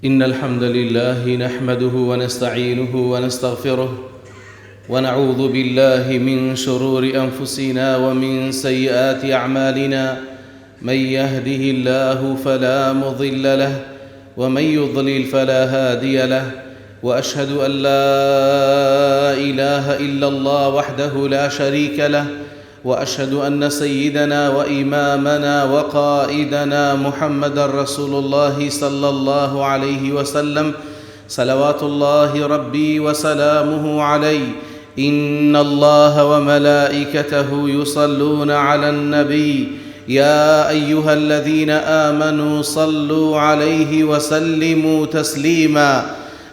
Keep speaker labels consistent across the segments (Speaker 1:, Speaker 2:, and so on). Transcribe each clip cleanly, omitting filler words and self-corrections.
Speaker 1: إن الحمد لله نحمده ونستعينه ونستغفره ونعوذ بالله من شرور أنفسنا ومن سيئات أعمالنا. من يهده الله فلا مضل له ومن يضلل فلا هادي له، وأشهد أن لا إله إلا الله وحده لا شريك له، وأشهد أن سيدنا وإمامنا وقائدنا محمدًا رسول الله صلى الله عليه وسلم، صلوات الله ربي وسلامه عليه. إن الله وملائكته يصلون على النبي يا أيها الذين آمنوا صلوا عليه وسلموا تسليما.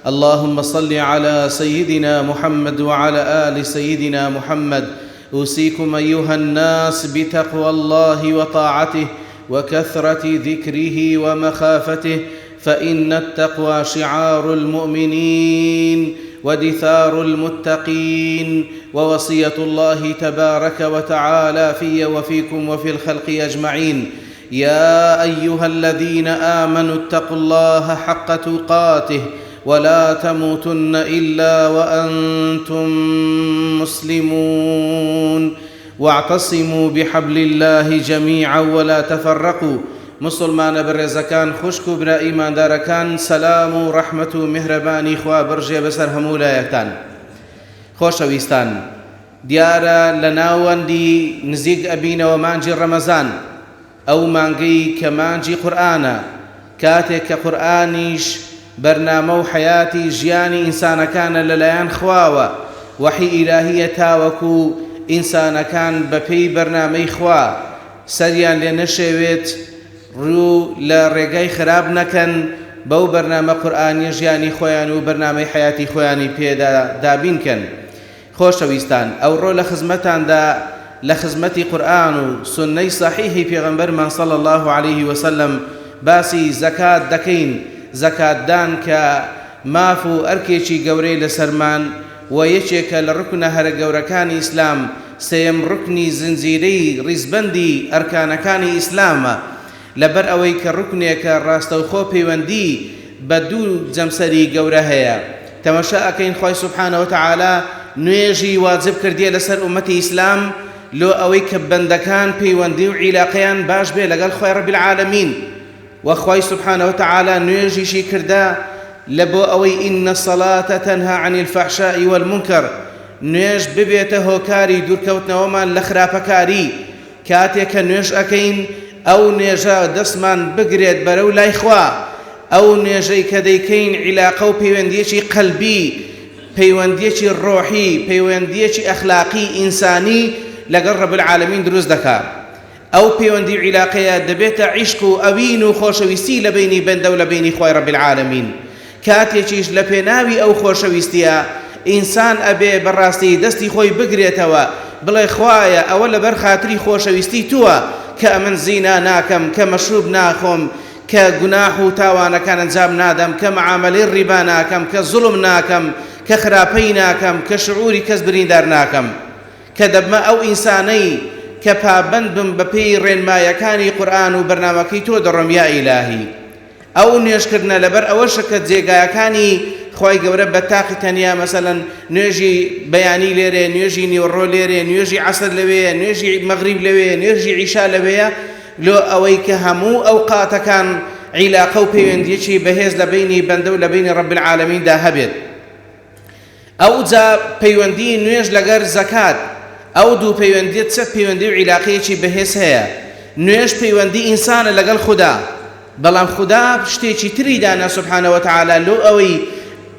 Speaker 1: اللهم صل على سيدنا محمد وعلى آل سيدنا محمد. أوصيكم أيها الناس بتقوى الله وطاعته وكثرة ذكره ومخافته، فإن التقوى شعار المؤمنين ودثار المتقين، ووصية الله تبارك وتعالى في وفيكم وفي الخلق أجمعين. يا أيها الذين آمنوا اتقوا الله حق تقاته ولا تموتن إلا وأنتم مسلمون، واعتصموا بحبل الله جميعا ولا تفرقوا. مسلمان برزكان خوشكو برا إيمان داركان، سلام و رحمة و مهرباني خوا برجي بسر همولا يكتان. خوشويستان ديارا لناوندي نزيق أبينا ومانجي رمضان أو مانجي كمانجي قرآنا كاتك قرآنيش برنامه و حياتي جياني إنسان كان لليان خواوة وحي إلهية تاوكو إنسان كان ببي برنامه خوا سريان لنشويت رو لرقاي خراب نكن بو برنامه قرآني جياني خواني و برنامه حياتي خواني بيدا دابين كن. خوشويستان أو رو لخزمتان دا لخزمتي قرآن و سنة صحيحي پیغمبر من صلى الله عليه وسلم باسي زكاة دكين زكاة دان كمافو أركيشي قوري لسرمان ويشيك لركن هر قوركان إسلام سيم ركني زنزيري رزبندي أركان كان إسلام لبر أويك الركنيك راستوخو بيوندي بدو جمسري قورهيا تمشاء كين خوي سبحانه وتعالى نيجي واجب كردية لسر أمتي إسلام لو أويك بندكان بيوندي وعلاقيان باش بي لقال خوي رب العالمين وخوي سبحانه وتعالى نيجي شي كردا لبو أوي إن الصلاة تنهى عن الفحشاء والمنكر نيج ببيته كاري دور كوتنا ومان لخرافكاري كاتيك نيج أكين أو نيجا دسمان بقريد برو لا إخوا أو نيجي كديكين علاقة بيونديشي قلبي بيونديشي الروحي بيونديشي أخلاقي إنساني لقرب العالمين دروز دكا أو بيوندي علاقية دبيت عشقو أوينو خوشويستي لبيني بندو لبيني خوي رب العالمين كاتيشيش لبيناوي أو خوشويستيا إنسان أبي براستي دستي خوي بقريتوا بلا خوايا أولا برخاتري خوشويستي توا كأمن زينا ناكم كمشروب ناخم كجناح تاوانا كان انجام نادم كمعامل الربا ناكم كظلم ناكم كخرابي ناكم كشعوري كزبرين دار ناكم كدب ما أو إنساني كپابندم بپی ڕێنمایەکانی قورئان و بەرنامەکەی تۆ دەڕۆم یا ئیلاهی. ئەو نوێژکردنە لەبەر ئەوەشە کە جێگایەکانی خی گەورە بە تاقی تەنیا مەسەلەن نوێژی بەیانی لێرێ، نوێژی نیوەڕۆ لێرێ، نوێژی عەسر لەوەیە، نوێژی مەغریب لەوەیە، نوێژی عیشا لەوەیە، لۆ ئەوەی کە هەموو ئەوقاتەکان عیلاقە و پەیوەندیەکی بەهێز لە بینی بەندە و لە بینی ڕەب العالەمیندا هەبێت. ئەو جا پەیوەندی نوێژ لەگەر زەکات أو دو پەیوەندیت چەند پەیوەندی و عیلاقەیەکی بەهێز هەیە. نوێژ پەیوەندی ئینسانە لەگەڵ خوددا، بەڵام خوددا شتێکی تری دانا سبحانه وتعالى لۆ ئەوەی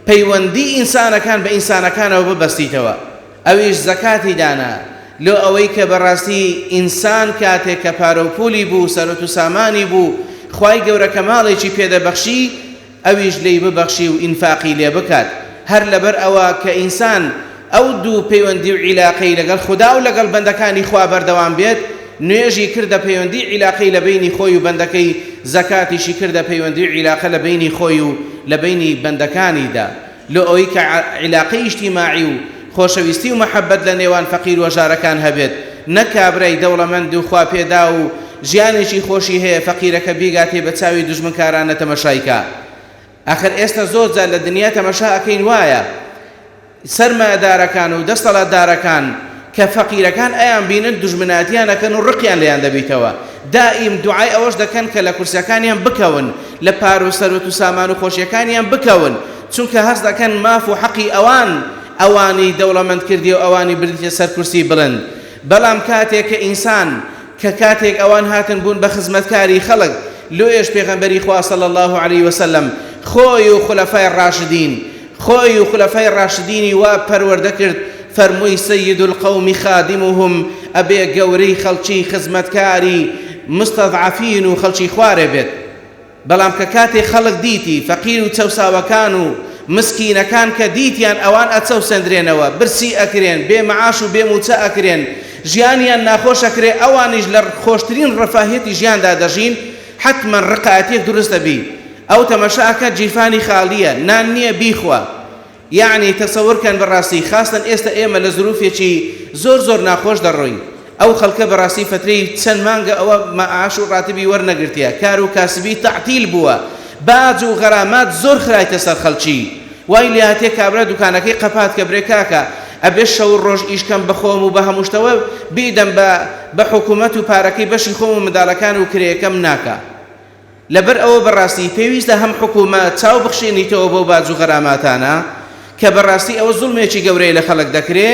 Speaker 1: پەیوەندی ئینسانەکان بە ئینسانەکانەوە ببەستیتەوە. ئەویش زەکاتی دانا لۆ ئەوەی کە بەڕاستی ئینسان کاتێک کە پارە و پولی بوو، سەرۆت و سامانی بوو، خوای گەورە کە ماڵێکی پێدەبەخشی ئەویش لێی ببەخشی و ئینفاقی لێ بکات. هەر لەبەر ئەوە کە ئینسان ئەو دوو پەیوەندی و عیلاقەی لەگەڵ خوددا و لەگەڵ بەندەکانی خوا بەردەوام بێت، نوێژی کردە پەیوەندی عیلاقەی لە بینی خۆی و بەندەکەی، زەکاتیشی کردە پەیوەندی و عیلاقە لە بینی خۆی و لە بینی بەندەکانیدا، لۆ ئەوەی کە عیلاقەی ئیجتیماعی و خۆشەویستی و مەحەبەت لە نێوان فەقیر و ژارەکان هەبێت، نەکابرای دەوڵەمەند و خوا پێدا و ژیانێکی خۆشی هەیە فەقیرەکە بیگاتێ بە چاوی دوژمنکارانە تەمەشایکە. ئاخر ئێستا زۆر جار لە دنیا تەماشا ئەکەین وایە سەرمایەدارەکان و دەسەڵاتدارەکان کە فەقیرەکان ئەیان بینن دوژمناتیان دەکەن و ڕقیان لێیان دەبیتەوە دائیم دوعای ئەوەش دەکەن کە لە کورسیەکانیان بکەون لە پار و سەرۆت و سامان و خۆشیەکانیان بکەون چونکە هەست دەکەن ماف و حەقی ئەوانی دەوڵەمەند کردی و ئەوانی بردیتە سەر کورسی بڵند بەڵام کاتێک کە ئینسان کە کاتێک ئەوان هاتن بوون بە خزمەتکاری خەڵک لۆیش پێغەمبەری خوا صلی الله علیه وسلم خۆی و خولەفای ڕاشدینی وا پەروەردە کرد فەرمووی سەید القەومی خادمهم ئەبێ گەورەی خەڵکی خزمەتکاری مستەضعەفین و خەڵکی خوارێ بێت بەڵام کە کاتێک خەڵک دیتی فەقیر و چەوساوەکان و مسکینەکان کە دیتیان ئەوان ئەچەوسەندرێنەوە برسی ئەکرێن بێ مەعاش و بێ موچە ئەکرێن ژیانیان ناخۆش ئەکرێ ئەوانیش لە خۆشترین ڕەفاهێتی ژیاندا دەژین حتما ڕقایەتێک دروست دەبی ئەو تەمەشاکە جیفانی خاڵیە نان نییە بیخوا یعنی تەسەورکەن بەڕاستی خاستن ئێستا ئێمە لە زروفێکی زۆر ناخۆش دەڕۆین ئەو خەڵکە بەڕاستی فترەی چەند مانگە ئەوە مەعاش و ڕاتبی وەرنەگرتیە کار و کاسبی تەعتیل بووە باج و غەرامات زۆر خرایتە سەر خەڵکی وای لێ هاتێ کابرا دوکانەکەی قەپات کە برێ کاکە ئەبێ شەو ڕۆژ ئیشکەم بخۆم و بە هەمووشتەوە بیدەم بە حکوومەت و پارەکەی بەشی خۆم و منداڵەکان و کرێیەکەم ناکە لەبەر ئەوە بەڕاستی پێویستە هەم حکوومەت چاو بخشێنیتەوە بۆ باج و غەراماتانە کە بەڕاستی ئەوە زوڵمێکی گەورەی لە خەڵک دەکرێ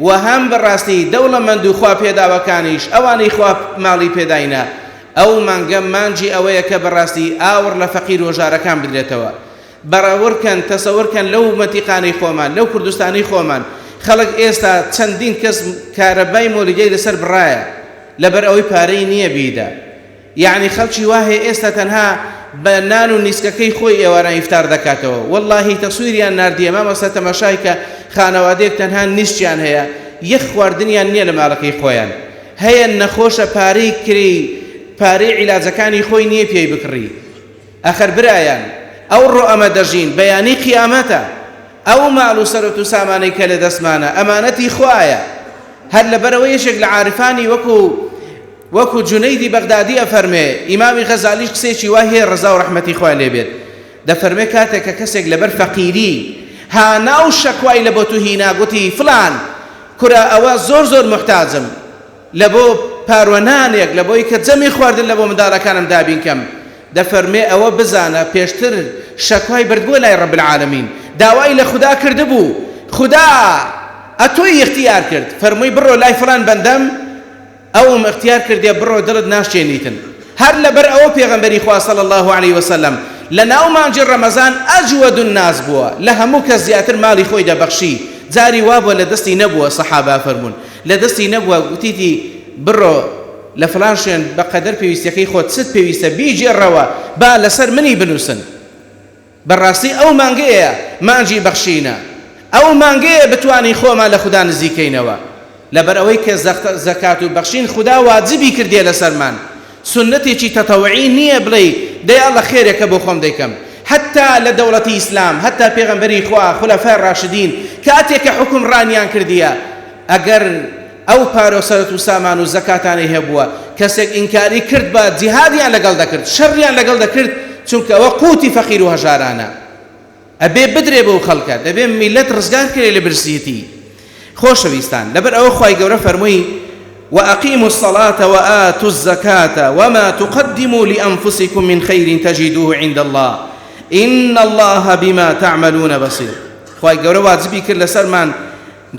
Speaker 1: و هەم بەڕاستی دەوڵەمەند و خوا پێداوەکانیش ئەوانەی خوا ماڵی پێداینە ئەو مانگە مانجی ئەوەیە کە بەڕاستی ئاور لە فەقیر و ژارەکان بدرێتەوە بەڕاوردکەن تەسەورکەن لەو مەتیقانەی خۆمان لەو کوردستانی خۆمان خەڵک ئێستا چەندین کەس کارەبای مۆلیگەی لەسەر بڕایە لەبەر ئەوەی پارەی نییە بیدا یعنی خەڵکی واهەیە ئێستا تەنها بە نان و نیسکەکەی خۆی ئێواران ئیفتار دەکاتەوە واللهی تەسویریان ناردیە مامۆستا تەماشای کە خانەوادەیەک تەنها نیشتیان هەیە یەک خواردنیان نییە لە ماڵەکەی خۆیان هەیە نەخۆشە پارەی کری پارەی عیلاجەکانی خۆی نییە پێی بکڕی ئەخەر برایان ئەو ڕۆ ئەمە دەژین بەیانی قیامەتە ئەو ماڵ و سەرۆت و سامانەی کە لە دەستمانە ئەمانەتی خوایە هەر لەبەرەوە یەشێک لە عارفانی وەکو جونەیدی بەغدادی ئەفەرمێ ئیمامی غەزالیش کسێکی وای هەیە ڕەزا و ڕەحمەتی خوای لێ بێت دەفەرمێ کاتێک کە کەسێک لەبەر فەقیری هانا و شەکوای لە بۆ تو هینا گوتی فلان کورە ئەوە زۆر محتاجم لە بۆ پاروەنانێک لە بۆی کە جەمی خواردن لە بۆ منداڵەکانم دابینکەم دەفەرمێ ئەوە بزانە پێشتر شەکوای بردبووە لای ڕەب العالەمین داوای لە خوددا کردبوو خوددا ئەتۆی اختیار کرد فەرمووی بڕۆ لای فلان بەندەم ئەوم اختیار کردێ بڕۆ دڵت ناشتێنیتن هەر لەبەر ئەوە پێغەمبەری خوا صلی الله علیه وسلم لە ناو مانجی ڕەمەزان ئەجود الناس بووە لە هەموو کەس زیاتر ماڵی خۆی دەبەخشی جاری وا بووە لە دەستی نەبووە سەحابە فەرمون لە دەستی نەبووە گوتیتی بڕۆ لە فلان شوێن بەقەدەر پێویستیەکەی خۆت چت پێویستە بیجێڕەوە با لەسەر منی بنووسن بەڕاستی ئەو مانگەیە مانجی بەخشینە ئەو مانگەیە بتوانی خۆمان لە خوددا نزیکەینەوە لەبەر ئەوەی کە زەکات و بەخشین خوددا واجبی کردێ لەسەرمان سنەتێکی تەتەوعی نییە بڵێ دەی ئەڵڵە خێرێکە بۆ خۆم دەیکەم حتا لە دەوڵەتی ئیسلام حتا پێغەمبەری خوا خولەفای ڕاشدین کاتێککە حکومڕانیان کردیە ئەگەر ئەو پارۆ سەرەت و سامان و زەکاتانەی هەبووە کەسێک ئینکاری کرد بە جیهادیان لەگەڵ دەکرد شەڕیان لەگەڵ دەکرد چونکە ئەوە قوتی فەقیر و هەژارانە ئەبێ بدرێ بەو خەڵکە دەبێ میلەت ڕزگار کرێ لە برسیەتی خۆشەویستان لەبەر ئەوە خوای گەورە فەرمووی وأقيموا الصلاة وآتوا الزكاة وما تقدموا لأنفسكم من خير تجدوه عند الله إن الله بما تعملون بصير خوای گەورە واجبی کرد لەسەرمان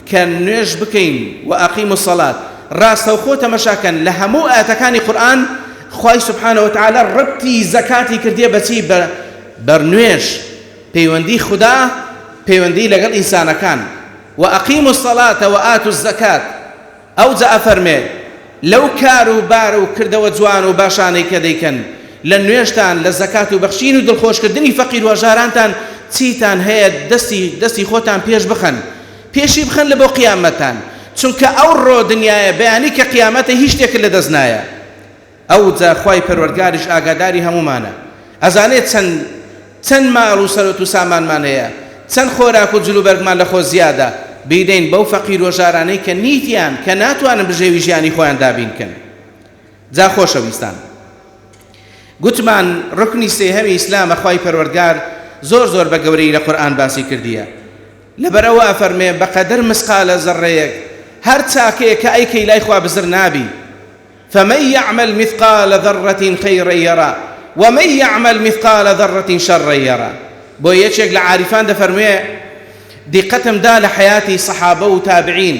Speaker 1: کە نوێژ بکەین وأقيموا الصلاة ڕاستە خۆ تەمەشاکەن لە هەموو ئاەتەکانی قورئان خوای سبحانه وتعالى ڕبتی زەکاتی کردیە بەچی بەرنوێژ پەیوەندی خوددا پەیوەندی لەگەڵ ئینسانەکان وأقيموا الصلاة وآتوا الزكاة ئەو جا ئەفەرمێ لەو کار و بار و کردەوە جوان و باشانەی کە دەیکەن لە نوێژتان لە زەکات و بەخشین و دڵخۆشکردنی فەقیر و هەژارانتان چیتان هەیە دەستی خۆتان پێش بخەن پێشی بخەن لە بۆ قیامەتان چونکە ئەو ڕۆ دنیایە بەیانی کە قیامەتە هیچ شتێک لە دەست نایە ئەو جا خوای پەروەردگاریش ئاگاداری هەمومانە ئەزانێت چەند ماڵ و سەرۆت و سامانمان هەیە چەند خۆراک و جلوبەرگمان لە خۆ زیادە بیدەین بەو فەقیر و ژارانەی کە نیتیان کە ناتوانن بژێوی ژیانی خۆیان دابینکەن جا خۆشەویستان گوتمان ڕکنی سێهەمی ئیسلامە خوای پەروەردگار زۆر زۆر بە گەورەی لە قورئان باسی کردیە. لەبەرەوە ئەفەرمێ بەقەدر مسقالە زەڕەیەک هەر چاکەیە کە ئەیکەی لای خوا بزر نابی. فمن يعمل مثقال ذرة خيرا يرى ومن يعمل مثقال ذرة شرا يرى. بۆ یەکێک لە عارفان دەفەرمێ دیقەتم دا لە حیاتی سەحابە و تابعین،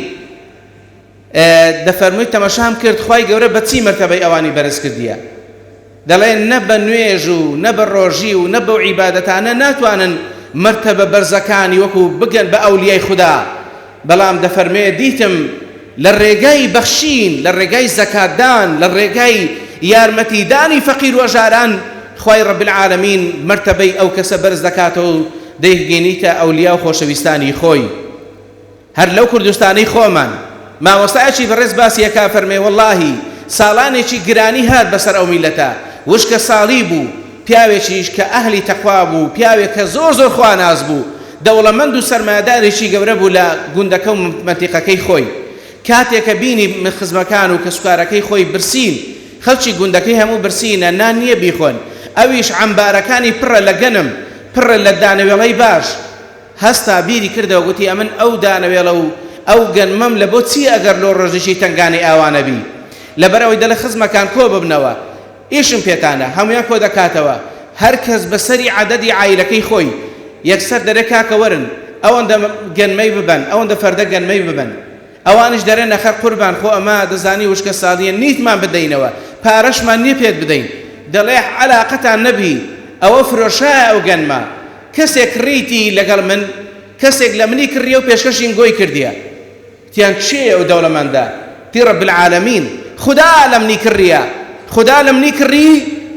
Speaker 1: دەفەرمووی تەماشام کرد خوای گەورە بە چی مەرتەبەی ئەوانی بەرز کردیە. دەڵێن نە بە نوێژ و نە بە ڕۆژی و نە بەو عیبادەتانە ناتوانن مرتبە بەرزەکانی وەکو بگەن بە ئەولیای خوددا، بەڵام دەفەرمێ دیتم لە ڕێگای بەخشین، لە ڕێگای زەکاتدان، لە ڕێگای یارمەتیدانی فەقیر و ژاران خوای ڕەب العالەمین مرتبەی ئەو کەسە بەرز دەکاتەوە و دەیگەێنیتە ئەولیا و خۆشەویستانی خۆی. هەر لەو کوردستانەی خۆمان مامۆستایەکی بەڕێز باسیەکە فەرمێ وەڵڵاهی ساڵانێکی گرانی هات بەسەر ئەو میلەتە، وشکە ساڵی بوو، پیاوێکیش کە ئەهلی تەقوا بوو، پیاوێک کە زۆر زۆر خواناز بوو، دەوڵەمەند و سەرمایەدارێکی گەورە بوو لە گوندەکە و مەنتیقەکەی خۆی. کاتێککە بینی خزمەکان و کەسوکارەکەی خۆی برسین، خەڵکی گوندەکەی هەموو برسینە، نان نییە بیخۆن، ئەویش عەمبارەکانی پڕە لە گەنم، پڕە لە دانەوێڵەی باش. هەستا بیری کردەوە گوتی ئەمن ئەو دانەوێڵە و ئەو گەنمەم لە بۆ چی ئەگەر لۆ ڕۆژێکی تنگانی ئاوانە بی؟ لەبەرەوەی دەڵێ خزمەکان کۆ ببنەوە، ئیشم پێتانە، هەمویان کۆ دەکاتەوە، هەر کەس بەسەری عەدەدی عایلەکەی خۆی یەکسەر دەرێ کاکە وەرن ئەوەندە گەنمەی ببەن، ئەوەندە فەردە گەنمەی ببەن. ئەوانش دەرێن نەخەر قوربان خۆ ئەمە دەزانی وشکە ساڵیە نیتمان بدەینەوە، پارەشمان نییە پێت بدەین. دەڵێ عەلاقەتان نەبی، ئەوە فرۆشایە ئەو گەنمە، کەسێک ڕیتی لەگەڵ من، کەسێک لە منی کڕیە و پێشکەشین گۆی کردیە. تیان چێ ئەو دەوڵەمەندە؟ تی ڕەب العالەمین خوددا لە منی کڕیە، خوددا لە منی کڕی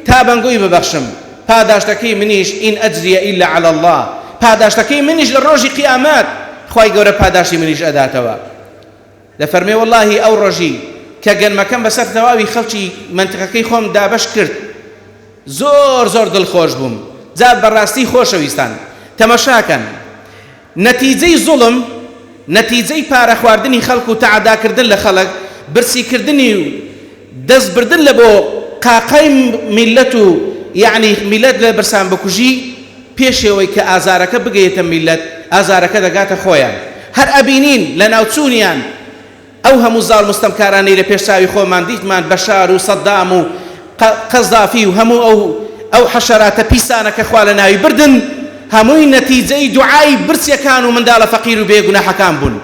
Speaker 1: تا بەنگۆی ببەخشم، پاداشتەکەی منیش ئین ئەجریە ئیلا عەلی الله، پاداشتەکەی منیش لە ڕۆژی قیامەت خوای گەورە پاداشتی منیش ئەداتەوە. دەفەرمێ وەڵڵاهی ئەو ڕۆژی کە گەنمەکەم بەسەر تەواوی خەڵکی منتیقەکەی خۆم دابەش کرد، زۆر زۆر دڵخۆش بووم. جا بەڕاستی خۆشەویستان تەماشاکەن، نەتیجەی زوڵم، نەتیجەی پارە خواردنی خەڵک و تەعەداکردن لە خەڵک، برسیکردنی و دەستبردن لە بۆ قاقای میلەت و یعنی میلەت لە برسان بکوژی، پێشەوەی کە ئازارەکە بگەیتە میلەت، ئازارەکە دەگاتە خۆیان. هەر ئەبینین لە ناوچوونیان ئەو هەموو زاڵ مستەمکارانەی لە پێشچاوی خۆمان دیتمان بەشار و سەدام و قەزافی و هەموو ئەو حەشەراتە پیسانە کە خوا لە ناوی بردن، هەمووی نەتیجەی دوعای برسیەکان و منداڵە فەقیر و بێگوناحەکان بوون.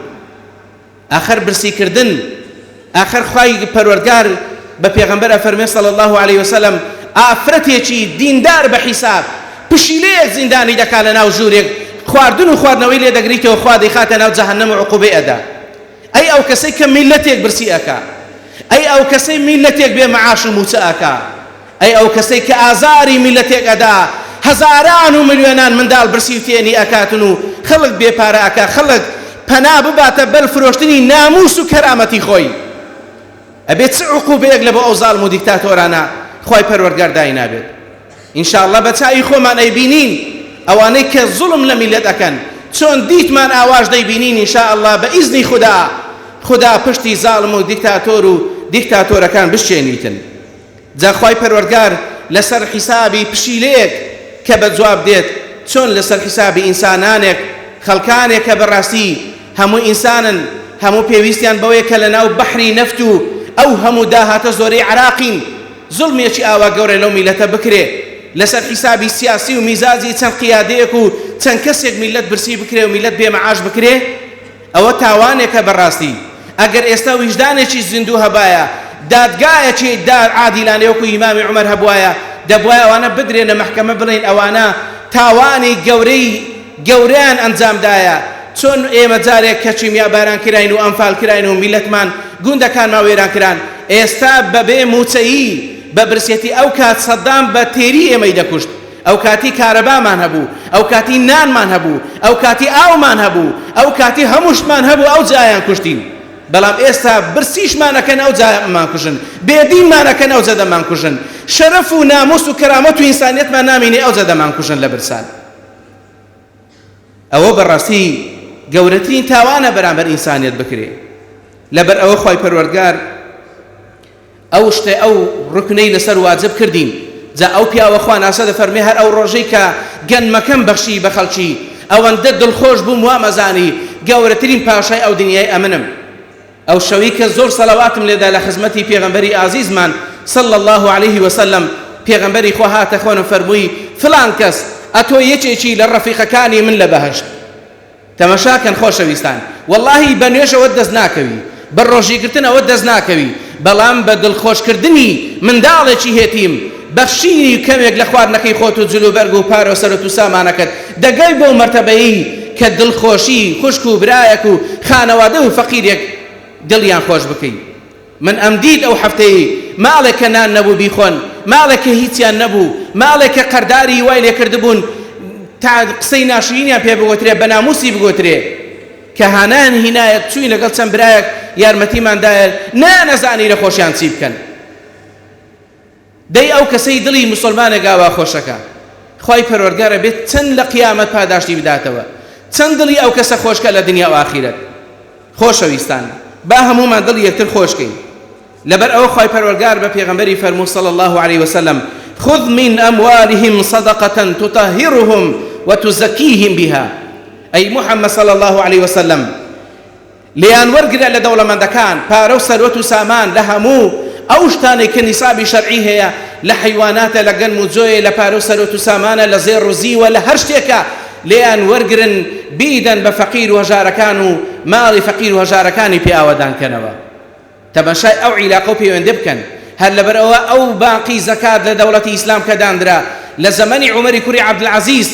Speaker 1: ئاخر برسیکردن، ئاخر خوای پەروەردگار بە پێغەمبەر ئەفەرمێ صلی الله علیه وسلم ئافرەتێکی دیندار بە حیساب پشیلەیەک زیندانی دەکا لە ناو ژوورێک، خواردن و خواردنەوەی لێ دەگریتەوە، خوا دەیخاتە ناو جەهەنەم و عوقوبەی ئەدا. ئەی ئەو کەسەی کە میلەتێک برسی ئەکا، ئەی ئەو کەسەی میلەتێک بێ مەعاش و موچە ئەکا، ئەی ئەو کەسەی کە ئازاری میلەتێک ئەدا، هەزاران و ملیۆنان منداڵ برسی و تێنی ئەکاتن و خەڵک بێپارە ئەکا، خەڵک پەنا بباتە بەر فرۆشتنی ناموس و کەرامەتی خۆی. ئەبێت چ عوقوبەیەک لە بۆ ئەو زاڵم و دیکتاتۆرانە خوای پەروەردگار دای نابێت. ئینشاءڵڵا بە چاوی خۆمان ئەیبینین ئەوانەی کە زوڵم لە میلەت ئەکەن، چۆن دیتمان ئاواش دەیبینین ئینشاءڵڵا بە ئیزنی خوددا پشتی زاڵم و دیکتاتۆر و دیکتاتۆرەکان بشێنیتن. جا خوای پەروەردگار لەسەر حیسابی پشیلەیەک کە بەجواب دێت، چۆن لەسەر حیسابی ئینسانانێک خەڵکانێک کە بەڕاستی هەموو ئینسانن، هەموو پێویستیان بەوەیە کە لە ناو بەحری نەفت و ئەو هەموو داهاتە زۆرەی عراقین، زوڵمێکی ئاوا گەورە لەو میلەتە بکرێ، لەسەر حیسابی سیاسی و میزاجی چەند قیادەیەک و چەند کەسێک میلەت برسی بکرێ و میلەت بێمەعاش بکرێ، ئەوە تاوانێکە بەڕاستی. ئەگەر ئێستا ویژدانێکی زیندوو هەبایە، دادگایەکی دار عادیلانەیە وەکو ئیمامی عومەر هەبوایە، دەبوایە ئەوانە بدرێنە مەحکەمە بڵێن ئەوانە تاوانی گەورەیان ئەنجامدایە. چۆن ئێمە جارێک کە چیمیاباران کراین و ئەنفال کراین و میلەتمان گوندەکانمان وێران کران، ئێستا بەبێ موچەیی بە برسێتی ئەو کات سەدام بە تێری ئێمەی دەکوشت، ئەو کاتی کارەبامان هەبوو، ئەو کاتی نانمان هەبوو، ئەو کاتی ئاومان هەبوو، ئەو کاتی هەمووشمان هەبوو، ئەو جایان کوشتین. بەڵام ئێستا برسیشمانەکەن ئەو جایمان کوژن، بێدینمانەکەن ئەو جەدەمان کوژن، شەرەف و ناموس و کەرامەت و ئینسانیەتمان نامینێ ئەو جەدەمان کوژن لە برسان. ئەوە بەڕاستی گەورەترین تاوانە بەرامبەر ئینسانیەت بکرێ. لەبەر ئەوە خوای پەروەردگار ئەو شتە ئەو ڕکنەی لەسەر واجب کردین جا ئەو پیاوە خوا ناسە دەفەرمێ هەر ئەو ڕۆژەی کە گەنمەکەم بەخشی بە خەڵکی ئەوەندە دڵخۆش بووم وا مەزانی گەورەترین پاشای ئەو دنیای ئەمنم ئەو شەوی کە زۆر سەڵەواتم لێدا لە خزمەتی پێغەمبەری ئازیزمان صلى الله عليه وسلم پێغەمبەری خوا هاتە خوێن و فەرمووی فلان کەس ئەتۆ یەکێکی لە ڕەفیقەکانی من لە بەهەشت تەماشاکەن خۆشەویستان واللهی بە نوێژەوە دەست ناکەوی بە ڕۆژیگرتنەوە دەست ناکەوی بەڵام بە دڵخۆشکردنی منداڵێکی هێتیم بەخشینی کەمێک لە خواردنەکەی خۆت و جلوبەرگ و پارە و سەرەت و سامانەکەت دەگەی بۆ مەرتەبەیی کە دڵخۆشی خوشک و برایەک و خانەوادە و فەقیرێک دڵیان خۆش بکەی من ئەمدید ئەو هەفتەیە ماڵێک کە نان نەبوو بیخۆن ماڵێک کە هیچیان نەبوو ماڵێک کە قەرداری وای لێ کردبوون تا قسەی ناشرینیان پێ بگۆترێ بە ناموسی بگۆترێ کە هانان هینایەت چووی لەگەڵ چەند برایەک یارمەتیماندایە نەزانی لە خۆشیان چی بکەن دەی ئەو کەسەی دڵی موسڵمانە گاوا خۆشەکە خوای پەروەردگارە بێت چەند لە قیامەت پاداشتی بداتەوە چەند دڵی ئەو کەسە خۆشکە لە دنیا و ئاخیرەت خۆشەویستان با هەمومان دڵ یەکتر خۆشکەین لەبەر ئەوە خوای پەروەردگار بە پێغەمبەری فەرموو صلی الله عليه وسلم خذ من أموالهم صدقة تطهرهم وتزكيهم بها أي محمد صلى الله عليه وسلم ليان ورقر لدولة من دكان بارو سروت سامان لهمو أوشتاني كنصاب شرعي هي لحيوانات لقن مزوي لبارو سروت سامان لزير رزي ولهرشتك ليان ورقر بيدا بفقير وجاركانو مالي فقير وجاركاني بآودان كنوا تبشاي أو علاقو بيوان دبكن هل لبروا أو باقي زكاة لدولة إسلام كداندرا لزمن عمر كوري عبد العزيز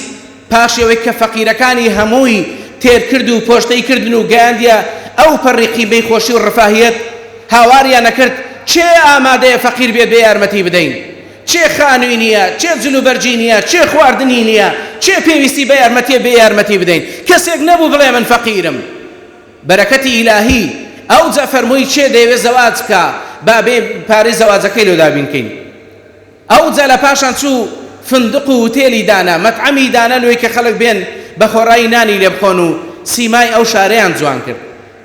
Speaker 1: باشي وك فقير كاني هموي تير كردو بوشتي كردنو غانديا أو فرقي بين خوشي والرفاهية هاواريا نكرت چه آماده فقير بيد بيارمتي بدين چه خانوينيا چه جلوبرجينيا چه خواردنينيا چه پێویستی بيارمتي بدين كسيك نبو بلا من فقيرم بركتي إلهي أو جا فرموي چه ديوه زواج بكا بابي پاري زواجكي لو دابين كين أو جا لپاشان چو فندق و تيلي دانا مطعمي دانا نوي كخلق بين بخوراي ناني لبخونو سيماي أو شاريان جوان كرد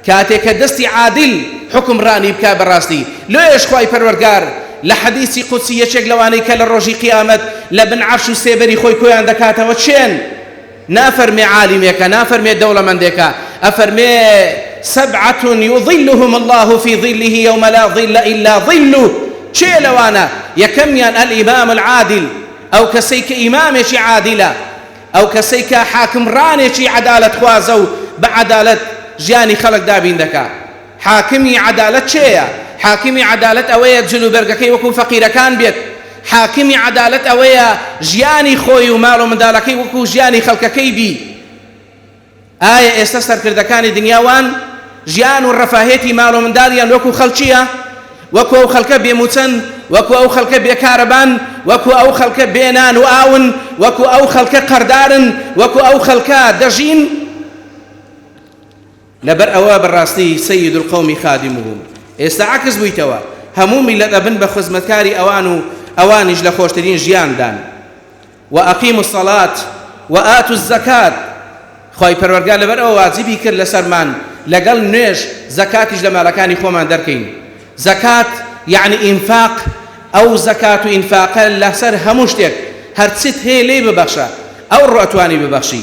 Speaker 1: كاتيك دستي عادل حكم راني بكا براستي لو يشخواي پروردگار لحديثي قدسي يشك لواني كالروجي قيامت لبن عرش سيبري خوي كويان دكاتا وچين نافرمي عالميك نافرمي دولة من ديكا أفرمي 7 يظلهم الله في ظله يوم لا ظل إلا ظله چه لوانا يكميان الإمام العادل أو كسيك إمامش عادلة أو كسيك حاكم رانش عدالة خوازو بعدالة جاني خلق دابين دكا حاكمي عدالة چه حاكمي عدالة أويا جلو برقكي وكو فقير كان بيت حاكمي عدالة أويا جياني خوي ومالو من دالكي وكو جياني خلقكي بي آية استسر كردكاني دنياوان جيان والرفاهيتي مالو من داليان وكو خلقيا وكو أو خلق بيموتن وكو أو خلق بيكاربان وكو أو خلق بينان وآون وكو أو خلق قردارن وكو أو خلق دجين لبر أواب الراستي سيد القوم خادمهم استعكس بيتوا همومي لدبن بخزمتكاري أوانج لخوشترين جيان دان وأقيموا الصلاة وآتوا الزكاة خوي پروردگار لبر أو واجبي كر لسرمان لقل نيش زكاتش لمالكاني خومان دركين زكاة يعني إنفاق أو زكاة إنفاق لسر هموشتك هرتست هي لي ببخشة أو الرؤتواني ببخشي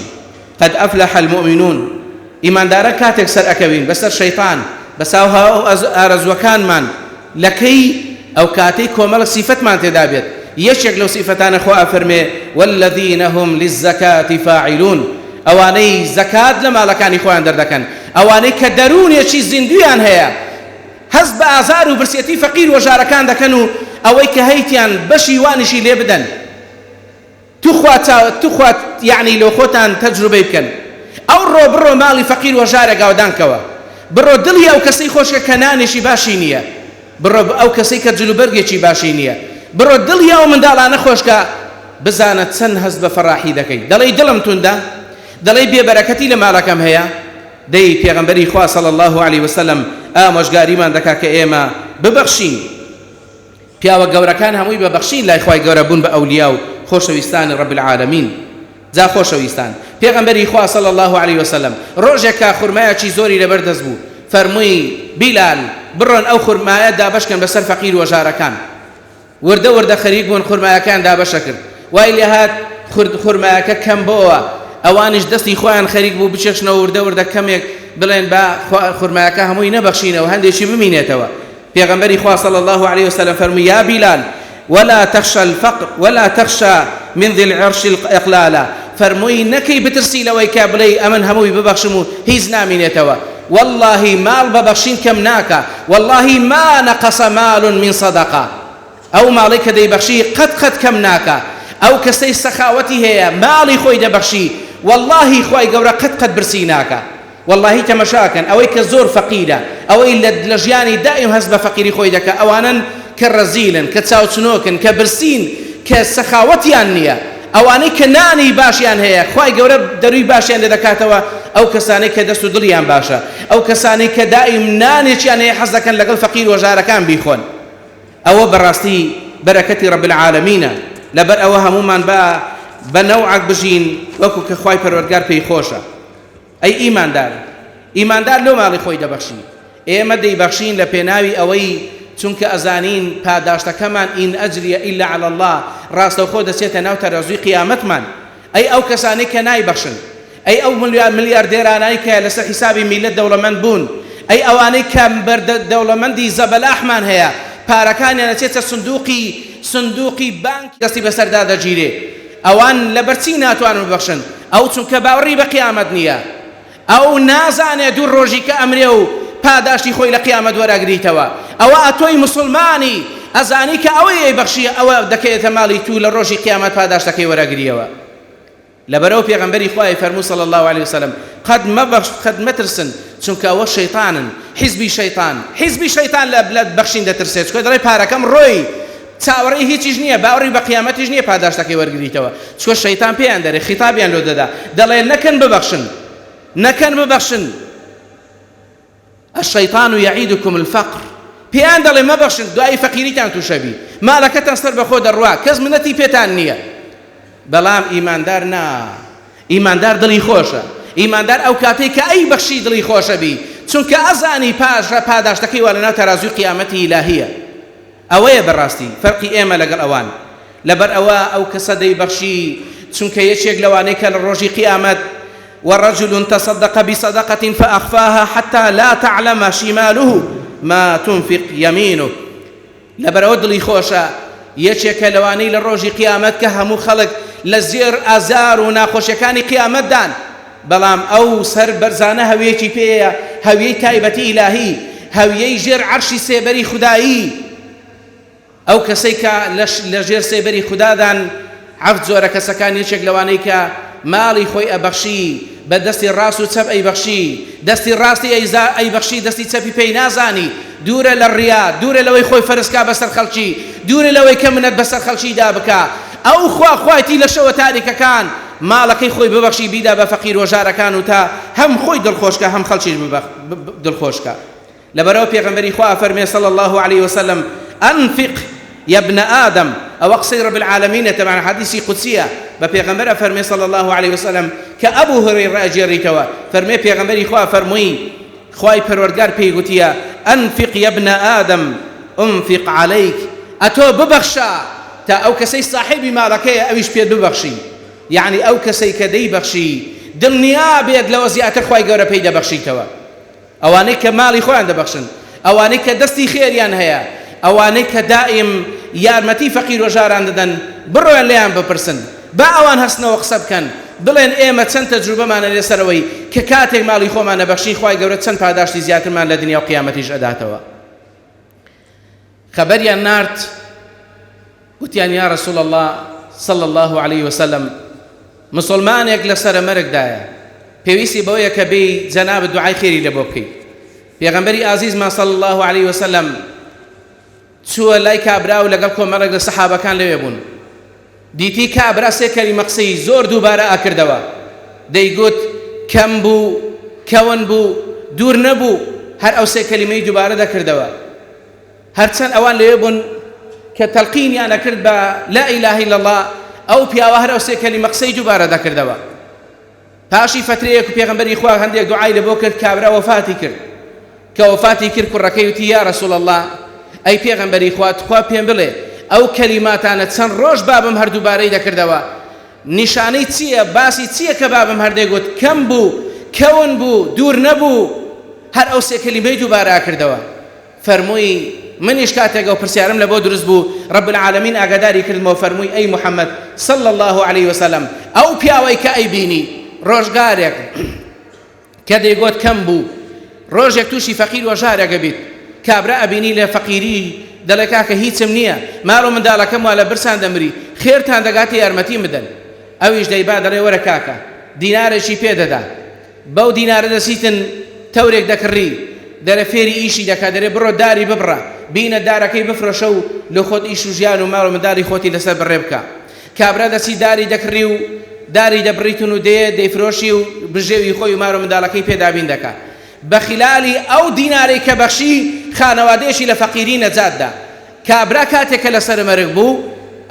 Speaker 1: قد أفلح المؤمنون إيمان دارك كاتك سر أكوين بس الشيطان بس أو أرزوكان من لكي أو كاتي كومل صفة من تدابيت يشك لو صفتان أخوة فرمي والذين هم للزكاة فاعلون أواني زكاة لما لكان إخوان دردكن أواني كدرون يشي زندويان هيا حسب آزار وبرسيتي فقير وجاركان دكنو أوي كهيتيان بشي وانشي ليبدن تخوات يعني لو خوتان تجربة يبكن أو برو مالي فقير وجارك أو دانكوا برو دلي أو كسي خوش كنانشي باشينية برو أو كسي كجلو برقيشي باشينية برو دلي أو من دالا نخوش بزانت سن حسب فراحي دكي دلي دلم تندا دلي ببركتي لما لكم هيا دي پیغمبری خواه صلی الله علیه وسلم آموشگاری من دکا که ایما ببخشین پیاوە گەورەکان هەمووی ببەخشین لای خوای گەورە بوون بە ئەولیا و خۆشەویستانی رب العالمین جا خۆشەویستان پێغەمبەری خوا صلی الله علیه وسلم ڕۆژێکە خورمایەکی زۆری لەبەردەست بوو فەرمووی بیلال بڕۆن ئەو خورمایە دابەشکەن بەسەر فەقیر و ژارەکان وردە وردە خەریک بوون خورمایەکان دابەشە کرد وای لێ هات خورمایەکە کەم بۆەوە ئەوانش دەستی خۆیان خەریک بوو بچێشنەوە وردە وردە کەمێک بڵێن بە خورمایەکە هەمووی نەبەخشینەوە هەندێکی بمینێتەوە پێغەمبەری خوا صلی الله عليه وسلم فەرمووی یا بیلال ولا تخشى الفقر ولا تخشى من ذي العرش الإقلالا فرموي نكي بترسي لوي كابلي أمن هموي ببخشمو هيز نامينيتوا والله مال ببخشين كم ناكا والله ما نقص مال من صدقة أو مالك دي بخشي قد كم ناكا أو كسي سخاوتي هي مالي خوي دي بخشي والله خوي قورا قد برسيناكا والله تمشاكا أو كزور فقيرة أو لجياني دائم هزب فقيري خوي دكا أوانا كالرزيلا كتساوتنوكن كبرسين كسخاوتيان نية أواني كناني باشيان هي خواي قورب دروي باشيان لذكاتوا أو كساني كدستو دليان باشا أو كساني كدائم ناني چيان هي حزكا لقل فقير وجاركان بيخون أو براستي بركة رب العالمين لبر أو همومان بنوعك بجين وكو كخواي پروردگار پي خوشا أي إيمان دار لو مالي خوي دبخشي إيما دي بخشين لپيناوي أوي چونکە ئەزانین پاداشتەکەمان ئین ئەجریە ئیلا عەلی الله ڕاستەوخۆ دەچێتە ناو تەرازووی قیامەتمان ئەی ئەو کەسانەی کە نایبەخشن ئەی ئەو ملیاردێرانەی کە لەسەر حیسابی میلەت دەوڵەمەند بوون ئەی ئەوانەی کە دەوڵەمەندی زەبەلاحمان هەیە پارەکانیان ئەچێتە سندوقی بانک دەستی بەسەردا دەگیرێ ئەوان لەبەرچی ناتوانن ببەخشن ئەو چونکە باوەڕی بە قیامەت نییە ئەو نازانێ دوو ڕۆژی کە ئەمرێ و پاداشتی خۆی لە قیامەت وەرەگریتەوە ئەوە ئەتۆی مسلمانی ئەزانی کە ئەوەی بەخشی ئەوە دەکەوێتە ماڵی تو لە ڕۆژی قیامەت پاداشتەکەی وەرەگریەوە لەبەرەوە پێغەمبەری خوای فەرموو صلی الله عليه وسلم قەد مەترسن چونکە ئەوە شەیطانن حیزبی شەیطان لە بەخشین دەترسێت چونکە دەڵێ پارەکەم ڕۆی چاوەڕێی هیچیش نییە باوەڕی بە قیامەتیش نییە پاداشتەکەی وەرگریتەوە چونکە شەیطان پێیان دەرێ خیتابیان لۆ دەدا دەڵێ نەکەن ببەخشن الشيطان يعيدكم الفقر بيان دڵێ مەبەخشن دوای فەقیریتان تووشە بی مالەکەتان سەر بەخۆ دەڕوا کەس منەتی پێتان نییە بەڵام ئیماندار نا ئیماندار دڵی خۆشە ئیماندار ئەو کاتەی کە ئەی بەخشی دڵی خۆشە بی چونکە ئەزانی پاداشتەکەی وا لەناو تەرازووی قیامەتی ئیلاهیە ئەوەیە بەڕاستی فەرقی ئێمە لەگەڵ ئەوان لەبەر ئەوە ئەو کەسە دەیبەخشی چونکە یەکێک لەوانەی کە لە ڕۆژی قیامەت ورجل تصدق بصدقة فأخفاها حتى لا تعلم شماله ما تنفق يمينه لبرو دڵی خۆشە یەکێکە لەوانەی لە ڕۆژی قیامەت کە هەموو خەڵک لە زێر ئازار و ناخۆشیەکانی قیامەتدان بەڵام ئەو سەر بەرزانە هەویەکی پێیە هەویەی تایبەتی ئیلاهی هەویەی ژێر عەرشی سێبەری خودایی ئەو کەسەی کە لە ژێر سێبەری خودادان عەفت زۆرە کەسەکان یەکێک لەوانەی کە ماڵی خۆی ئەبەخشی بە دەستی ڕاست و چەپ ئەیبەخشی دەستی ڕاستی ئەیبەخشی دەستی چەپی پێی نازانی دوورە لە ڕیا دوورە لەوەی خۆی فەرزکا بەسەر خەڵکی دوورە لەوەی کە منەت بەسەر خەڵکیدا بکە ئەو خوایەتی لە شەوە تاریکەکان ماڵەکەی خۆی ببەخشی بیدا بە فەقیر و ژارەکان و تا هەم خۆی دڵخۆشکە هەم خەڵکیش دڵخۆشکە لەبەرەوە پێغەمبەری خوا فەرمێ صلی الله عليه وسلم أنفق يا ابن آدم أو أقصي رب العالمين تبع حديث قدسية ببيغمبر فرمي صلى الله عليه وسلم كأبو هريرة أجريتوا فرمي بيغمبري خوا فرمي خواي پروردگار بيغوتيا أنفق يا ابن آدم أنفق عليك أتو ببخشا تا أو كسي صاحبي مالكي أويش بيد ببخشي يعني أو كسي كدي بخشي دمنيا بيد لو زيادة خواي قورا بيد بخشيتوا أواني كمالي خوا عند بخشن أواني كدستي خيريان هيا ئەوانەی کە دائیم یارمەتی فەقیر و ژاران دەدەن بڕۆیان لێیان بپرسن با ئەوان هەستنەوە قسە بکەن بڵێن ئێمە چەند تەجروبەمانە لێسەرەوەی کە کاتێک ماڵی خۆمان نەبەخشی خوای گەورە چەند پاداشتی زیاترمان لە دنیا و قیامەتیش ئەداتەوە خەبەریان نارد گوتیان یا رسول الله صلى الله عليه وسلم مسلمانێک لەسەر مەرگدایە پێویستی بەوەیە کە بێی جەناب دوعای خێری لە بۆ بکەیت پێغەمبەری ئازیزمان صلى الله عليه وسلم چووە لای کابرا و لەگەڵ کۆمەڵێک لە سەحابەکان لەوێ بوون دیتی کابرا سێ کەلیمە قسەی زۆر دووبارە ئاکردەوە دەیگوت کەم بوو کەون بوو دوور نەبوو هەر ئەو سێ کەلیمەی دووبارە دەکردەوە هەرچەند ئەوان لەوێ بوون کە تەلقینیان ئەکرد بە لا ئیلاهە ئیلا الله ئەو پیاوە هەر ئەو سێ کەلیمە قسەی دووبارە دەکردەوە پاشی فترەیەک و پێغەمبەری خوا هەندێک دوعای لەبۆ کرد کابرا وەفاتی کرد کە وەفاتی کرد کوڕەکەی وتی یا رسول الله ئەی پێغەمبەری خوا پێم بڵێ ئەو کەلیماتانە چەند ڕۆژ بابم هەردووبارەی دەکردەوە. نیشانەی چییە؟ باسی چییە کە بابم هەردەیگوت؟ کەم بوو، کەون بوو، دوور نەبوو. هەر ئەو سێ کەلیمەی دووبارە کردەوە. فەرمووی منیش کاتێک ئەو پرسیارم لە بۆ دروست بوو رب العالمین ئاگاداری کردمەوە فەرمووی ئەی محەممەد صلی الله عليه وسلم ئەو پیاوەی کە ئەیبینی ڕۆژگارێک کە دەیگوت کەم بوو، ڕۆژێک تووشی فەقیر و ژارێکە بیت، کابرا ئەبینی لە فەقیری دەڵێ کاکە هیچم نییە، ماڵ و منداڵەکەم وا لە برسان دەمری، خێرتان دەگاتە یارمەتی بدەن. ئەویش دەیبا دەڵێ وەرە کاکە دینارێکی پێدەدا، بەو دینارە دەسیتن تەورێک دەکڕی، دەرە فێری ئیشی دەکات، دەرێ بڕۆ داری ببڕە، بینە دارەکەی بفرۆشە و لە خۆت ئیش و ژیان و ماڵ و منداڵی خۆتی لەسەر بڕێ بکە. کابرا دەسی داری دەکڕی و داری دەبڕیتون و دەیفرۆشی و بژێوی خۆی و ماڵ و منداڵەکەی پێدابین دەکات. بەخلالی ئەو دینارەی کە بەخشی خانەوادەیەکی لە فەقیری نەجاتدا. کابرا کاتێکە لەسەر مەرگ بوو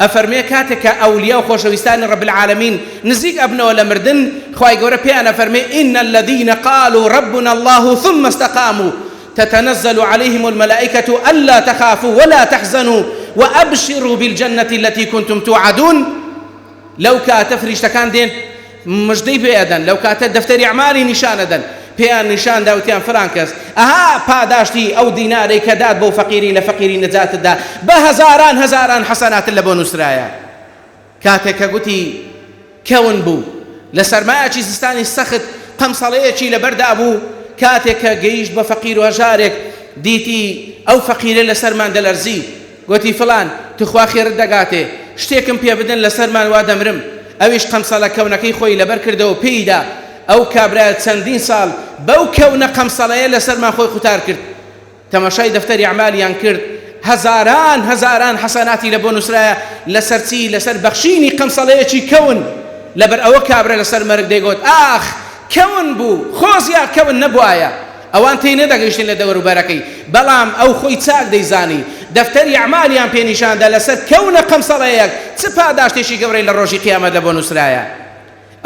Speaker 1: ئەفەرمێ کاتێکە ئەولیا و خۆشەویستانی رب العالمین نزیک ئەبنەوە لە مردن، خوای گەورە پێیان ئەفەرمێ إن الذين قالوا ربنا الله ثم استقاموا تتنزل عليهم الملائكة ألا تخافوا ولا تحزنوا وأبشروا بالجنة التي كنتم توعدون. لو كات فریشتەکان دێن مژدەی پێدەن، لەو کاتە دەفتەری ئەعمالی نیشانەدەن، پێیان نیشان داوتیان فلان کەس ئەها پاداشتی ئەو دینارەی کە داد بۆ فەقیری لە فەقیری نەجاتتدا بە هەزاران هەزاران حەسەناتن لە بۆ نووسرایە. کاتێک کە گوتی کەون بوو لە سەرمایەکی زستانی سەخت قەمسەڵەیەکی لەبەردا بوو، کاتێک کە گەیشت بە فەقیر و هەژارێک دیتی ئەو فەقیرە لە سەرمان دەلەرزی، گوتی فلان تخوا خێرت دەگاتێ، شتێکم پێ بدەن لە سەرمان وا دەمرم. ئەویش قەمسەڵە کەونەکەی خۆی لەبەر کردەوە پێیدا ئەو کابرایە چەندین ساڵ بەو کەونە قەمسەڵەیە لە سەرمان خۆی خوتار کرد. تەماشای دەفتەری ئەعمالیان کرد، هەزاران هەزاران حەسەناتی لە بۆ نووسرایە لەسەر چی؟ لەسەر بەخشینی قەمسەڵەیەکی کەون. لەبەر ئەوە کابرا لەسەر مەرگ دەیگوت ئاخ کەون بوو، خۆزیان کەون نەبوایە. ئەوان تێی نەدەگەیشتن لە دەوروبەرەکەی، بەڵام ئەو خۆی چاک دەیزانی دەفتەری ئەعمالیان پێنیشاندا لەسەر کەونە قەمسەڵەیەک چ پاداشتێکی گەورەی لە ڕۆژی قیامەت لە بۆ نووسرایە.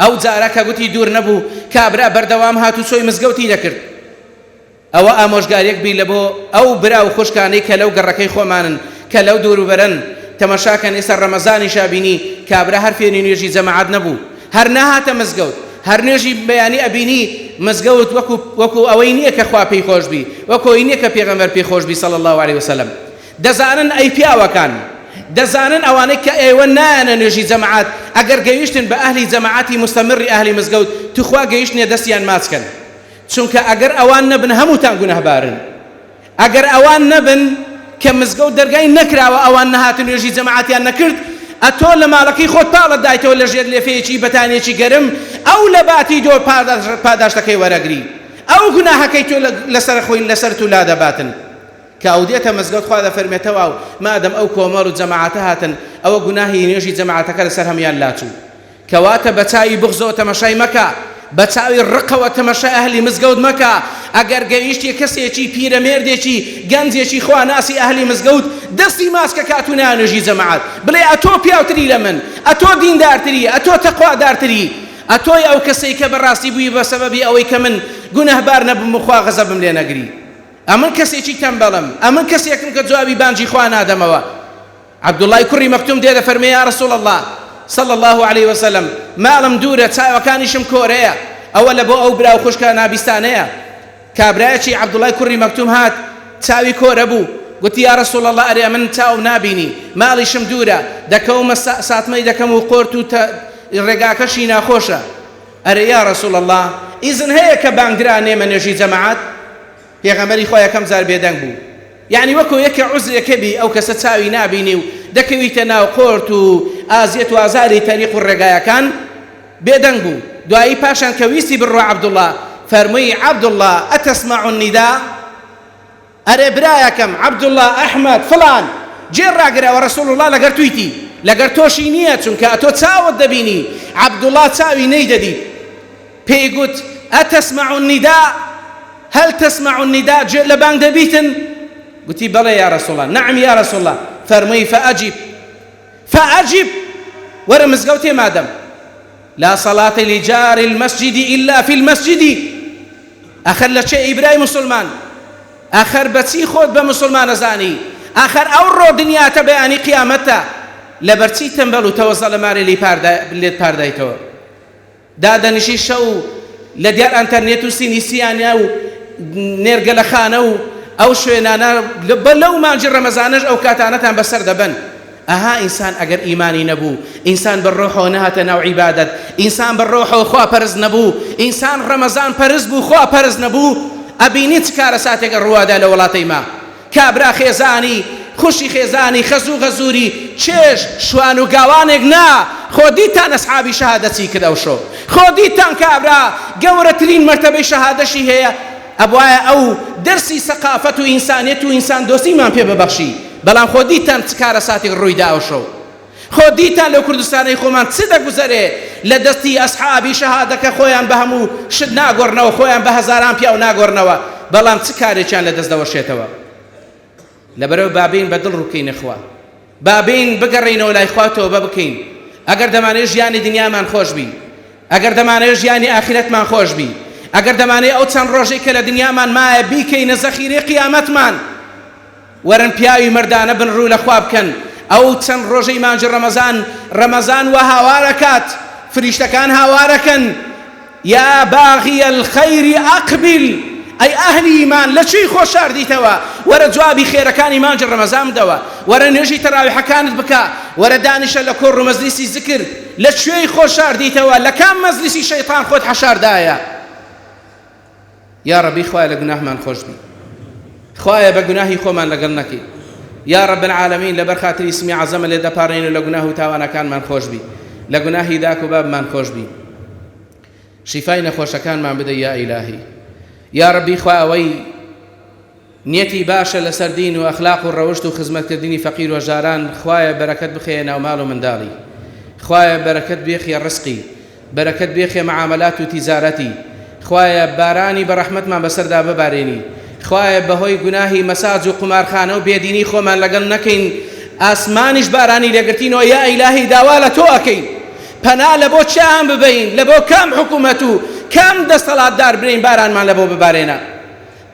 Speaker 1: ئەو جارە کە گوتی دوور نەبوو، کابرا بەردەوام هاتو چۆی مزگەوتی دەکرد. ئەوە ئامۆژگاریەک بی لە بۆ ئەو برا و خوشکانەی کە لەو گەڕەکەی خۆمانن کە لەو دووروبەرن. تەماشاکەن ئێستا ڕەمەزانی شابینی کابرا هەر فێری نوێژی جەماعەت نەبوو، هەر نەهاتە مزگەوت، هەر نوێژی بەیانی ئەبینی مزگەوت وەکو ئەوەی نییە کە خوا پێی خۆش بی، وەکو ئەوەی نییە کە پێغەمبەر پێی خۆش بی صلی الله عليه وسلم. دەزانن ئەی پیاوەکان، دەزانن ئەوانەی کە ئێوە نایەنە نوێژی جەماعەت ئەگەر گەیشتن بە ئەهلی جەماعەتی مستەمری ئەهلی مزگەوت توخوا گەیشتنێ دەستیان ماچکەن، چونکە ئەگەر ئەوان نەبن هەمووتان گونەهبارن. ئەگەر ئەوان نەبن کە مزگەوت دەرگای نەکراوە، ئەوان نەهاتن نوێژی جەماعەتیان نەکرد، ئەتۆ لە ماڵەکەی خۆت پاڵت دایتەوە لە ژێر لێفەیەکی بەتانێکی گەرم، ئەو لە باتی دۆ پاداشتەکەی وەرەگری، ئەو گوناهەکەی تۆ لەسەر خۆی لەسەر تو لا دەباتن. کە ئەو دێتە مزگەوت خوا دەفەرمێتەوە و مادەم ئەو کۆمەڵ و جەماعەتە هاتن ئەوە گوناهی نوێژی جەماعەتەکە لەسەر هەمیان لاچوو. کەواتە بە چاوی بغزەوە تەماشای مەکە، بە چاوی ڕقەوە تەماشای ئەهلی مزگەوت مەکە. ئەگەر گەیشتی کەسێکی پیرەمێردێکی گەنجێکی خواناسی ئەهلی مزگەوت دەستی ماسکە کاتوونە نوێژی جەماعەت، بڵێ ئەتۆ پیاوتری لە من، ئەتۆ دیندارتری، ئەتۆ تەقوادارتری، ئەتۆی ئەو کەسەی کە بەڕاستی بووی بە سەبەبی ئەوەی کە من گونەهبار نەبم و خوا غەزەبم لێ نەگری. ئەمن کەسێکی تەمبەڵم، ئەمن کەسێکم کە جوابی بانجی خوا نادەمەوە. عەبدوڵای کوڕی مەکتوم دێ دەفەرمێ یا رەسوڵ الله صلی الله عليه وسلم ماڵم دوورە، چاوەکانیشم کۆرەیە، ئەوە لە بۆ ئەو برا و خوشکە نابیستانەیە. کابرایەکی عەبدوڵای کوڕی مەکتوم هات چاوی کۆرە بوو، گوتی یا رەسوڵ الله ئەرێ من چاوم نابینی، ماڵیشم دوورە، دەکەومە ساتمەی دەکەم و قۆرت و ڕێگاکەشی ناخۆشە. ئەرێ یا رەسوڵ الله ئیزن هەیە کە بانگرا نێمە نوێژی جەماعەت؟ پێغەمبەری خۆ یەکەم جار بێدەنگ بوو، یعنی وەکو یەکە عوزرێکە بی ئەو کەسە چاوی نابینی و دەکەویتە ناو قۆرت و ئازیەت و ئازاری تەریق و ڕێگایەکان، بێدەنگ بوو. دوایی پاشان کە ویستی بڕوا عەبدوڵڵا فەرمووی عەبدوڵڵا ئەتەسمەع النداء؟ ئەرێ برایەکەم عەبدوڵڵا ئەحمەد فڵان جێڕاگرەوە ڕەسوڵ الله لەگەر تویتی، لەگەر تۆشی نییە، چونکە ئەتۆ چاوت دەبینی، عەبدوڵڵا چاوی نەیدەدیت. پێی گوت ئەتەسمەع النداء؟ هل تسمع النداء لبان دبيتن؟ قلت بلى يا رسول الله، نعم يا رسول الله. فرمي فأجب ورمزقوتي مادم لا صلاة لجار المسجد إلا في المسجد. آخر لشيء إبراهيم مسلمان، آخر بتسي خود بمسلمان زاني، آخر ئەو ڕۆ دنیاتە بەیانی قیامەتە لەبەرچی تەمبەڵ و تەوەزە لە مارێ لێت پاردایتەوە دادەنیشی شەو لە دیار ئەنتەرنێت و سینیسیانە و نێرگە لە خانە و ئەو شوێنانە لەو مانجی ڕەمەزانەش ئەو کاتانەتان بەسەر دەبن ئەها ئینسان ئەگەر ئیمانی نەبوو ئینسان بەڕۆحەوە نەهاتە ناو عیبادەت ئینسان بەڕۆحەوە خوا پەرست نەبوو ئینسان ڕەمەزان پەرست بوو خوا پەرست نەبوو ئەبینی چ کارە ساتێکە ڕوادا لە وڵاتەی ما کابرا خێزانی خوشی خێزانی خەزوو غەزووری چێژ شوان و گاوانێک نا خۆ دیتان ئەسحابی شەهادەتی کرد ئەو شۆ خۆ دیتان کابرا گەورەترین مەرتەبەی شەهادەشی هەیە ئەبوایە ئەو دەرسی سەقافەت و ئینسانیەت و ئینسان دۆستیمان پێ ببەخشی بەڵام خۆ دیتان چ کارە ساتێک ڕوویدا ئەو شۆ خۆ دیتان لەو کوردستانەی خۆمان چ دەگوزەرێ لە دەستی ئەسحابی شەهادەکە خۆیان بە هەموو شت ناگۆڕنەوە خۆیان بە هەزاران پیاو ناگۆڕنەوە بەڵام چ کارێکیان لە دەست دەوەشێتەوە لەبەرەوە بابین بە دڵ ڕووکەینە خوا بابین بگەڕینەوە لای خوا تۆبە بکەین ئەگەر دەمانێت ژیانی دنیامان خۆش بی ئەگەر دەمانێت ژیانی ئاخرەتمان خۆش بی ئەگەر دەمانێت ئەو چەند ڕۆژێک کە لە دنیامان مایە بیکەینە زەخیرەی قیامەتمان وەرن پیاوی مردانە بن ڕوو لە خوا بکەن ئەو چەند ڕۆژەی مانجی ڕەمەزان وە هاوارەکات فریشتەکان هاوارەکەن یا باغی الخەیری ئەقبل ئەی ئەهلی ئیمان لە چی خۆشاردیتەوە وەرە جوابی خێرەکانی مانجی ڕەمەزان بدەوە وەرە نوێژی تەراویحەکانت بکە وەرە دانیشە لە کۆڕ و مەزلیسی زکر لە کوێی خۆشاردیتەوە لە کام مەزلیسی شەیطان خۆت حەشاردایە یا ڕەبی خوایە لە گوناهمان خۆش بی خوایە بە گوناهی خۆمان لەگەڵ نەکەی یا رب العالمین لەبەر خاتری اسمی عەزەمە لێ دەپارڕین و لە گوناه و تاوانەکانمان خۆش بی لە گوناهی داک و بابمان خۆش بی شیفای نەخۆشەکانمان بدە یا ئیلاهی یا ربی خوا ئەوەی نیەتی باشە لەسەر دین و ئەخلاق و ڕەوشت و خزمەتکردنی فەقیر و ژاران خوایە بەرەکەت بخەیە ناو ماڵ و منداڵی خوایە بەرەکەت بێخیە ڕزقی بەرەکەت بێخیە معاملات و تیجارەتی خوایە بارانی بە ڕەحمەتمان بەسەردا ببارێنی خوایە بەهۆی گوناهی مەساج و قومارخانە و بێدینی خۆمان لەگەڵ نەکەین ئاسمانیش بارانی لێگرتینەوە یا ئیلاهی داوا لە تۆ ئەکەین پەنا لە بۆ چیان ببین لە بۆ کام حکوومەت و کام دەسەڵاتدار برین بارانمان لە بۆ ببارێنە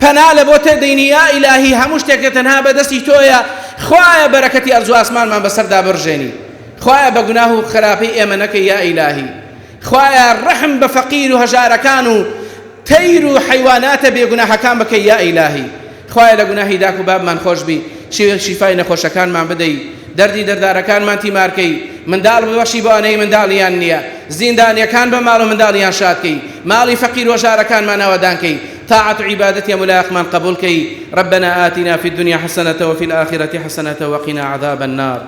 Speaker 1: پەنا لە بۆ تێدەینی یا ئیلاهی هەموو شتێکە تەنها بەدەستی تۆیە خوایە بەرەکەتی ئەرزوو ئاسمانمان بەسەردا بڕژێنی خوایە بە گوناه و خراپەی ئێمە نەکەی یا ئیلاهی خوایە ڕەحم بە فەقیر و هەژارەکان و تەیر و حیواناتە بێگوناهەکان بکەی یا ئیلاهی خوایە لە گوناهی داک و بابمان خۆش بی شیفای نەخۆشەکانمان بدەی دەردی دەردارەکانمان تیمارکەی منداڵ ببەشی بۆ ئەنەی منداڵیان نییە زیندانیەکان بە ماڵ و منداڵیان شادکەی ماڵی فەقیر و ژارەکانمان ئەوەدانکەی طاعة عبادتي ملايقمان قبولكي ربنا آتنا في الدنيا حسنة وفي الآخرة حسنة وقنا عذاب النار